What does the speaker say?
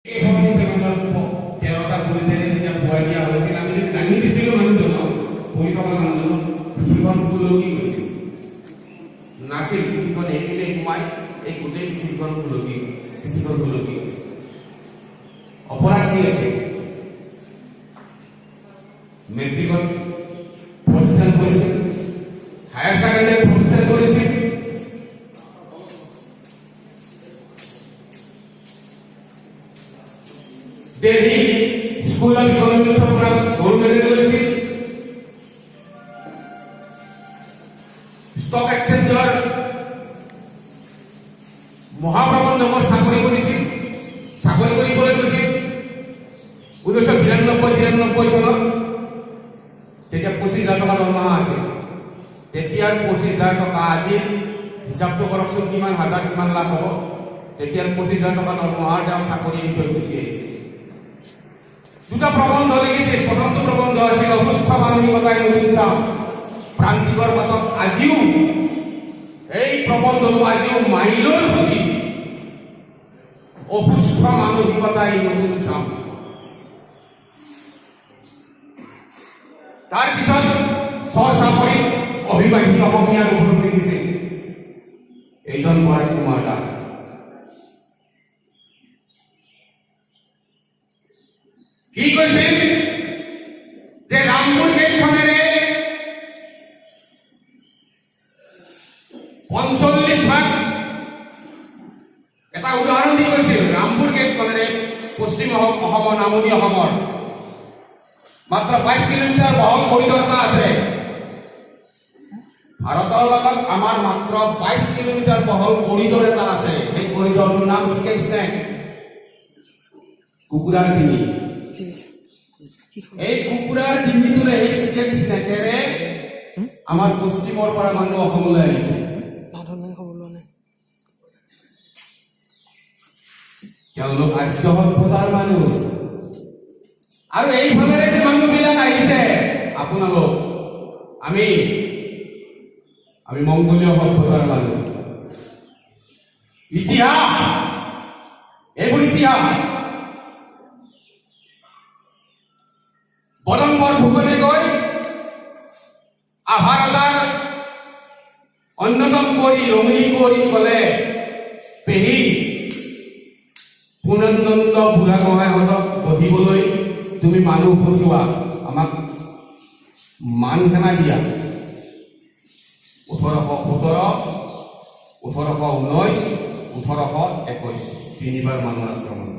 এই ভূমি সেগুলোর তেরোটা পরিধানে যেটা বয় দেওয়া হয়েছিল আমি যদি জানিয়ে দিছিল মানুষজন পরিকল্পনা মানুষজন পৃথিবীগুলো কি হয়েছিল নাছিল পৃথিবীখন এপিলে ঘুমাই এই গোটেই পৃথিবীখনগুলো কি হয়েছে অপরাধ কি আছে মেট্রিকত প্রস্থান করেছে হায়ার সেকেন্ডারি প্রস্থান করেছে Delhi school of economics of gold medal করেছে স্টক এক্সচেঞ্জৰ মহাপ্ৰবন্ধকৰ চাকৰি কৰিছিল চাকৰি কৰিবলৈ গৈছিল 1992-93 চনত তেতিয়া 25,000 টকা দৰমহা আছিল তেতিয়াৰ 25,000 টকা আজি হিচাপটো কৰকচোন কিমান হাজাৰ কিমান লাখ হ'ব তেতিয়াৰ 25,000 টকা দৰমহাৰ তেওঁ চাকৰি এৰি থৈ গুচি আহিছে দুটা প্ৰবন্ধ লিখিছিল প্ৰথমটো প্ৰবন্ধ আছিল অসুস্থ মানসিকতাই নতুন চাম প্ৰান্তিকৰ পাতত আজিও এই প্ৰবন্ধটো আজিও মাইলৰ সুতি অসুস্থ মানসিকতাই নতুন চাম তাৰপিছত চাকৰি অভিবাসী অসমীয়াৰ ওপৰত লিখিছিল এইজন পৰাগ কুমাৰ দাস কি কৈছিল যে ৰামপুৰ গেটখনেৰে 45 এটা উদাহৰণ দি কৈছিল ৰামপুৰ গেটখনেৰে পশ্চিম অসমৰ নামনি অসমৰ মাত্ৰ 22 কিলোমিটাৰ বহল কৰিডৰ এটা আছে ভাৰতৰ লগত আমাৰ মাত্ৰ 22 কিলোমিটাৰ বহল কৰিডৰ এটা আছে সেই কৰিডৰটোৰ নাম চিকেন স্নেক কুকুৰাৰ ডিঙি এই কুকুৰাৰ ডিঙিটোৰে এই চিকেন স্নেকেৰে আমাৰ পশ্চিমৰ পৰা মানুহ অসমলৈ আহিছে তেওঁলোক আৰ্য সভ্যতাৰ মানুহ আৰু এইফালেৰে যে মানুহবিলাক আহিছে আপোনালোক আমি মংগোলীয় সভ্যতাৰ মানুহ ইতিহাস এইবোৰ ইতিহাস বদম্বৰ ভূগোলে গৈ আভা ৰজাৰ অন্যতম কৰি ৰঙিলী কৰি ক'লে পেহী পুনন্দন্দ বুঢ়াগোহাঁইহঁতক বধিবলৈ তুমি মানুহ পঠিওৱা আমাক মান খানা দিয়া 1817, 1819, 1821 তিনিবাৰ মানুহৰ আক্ৰমণ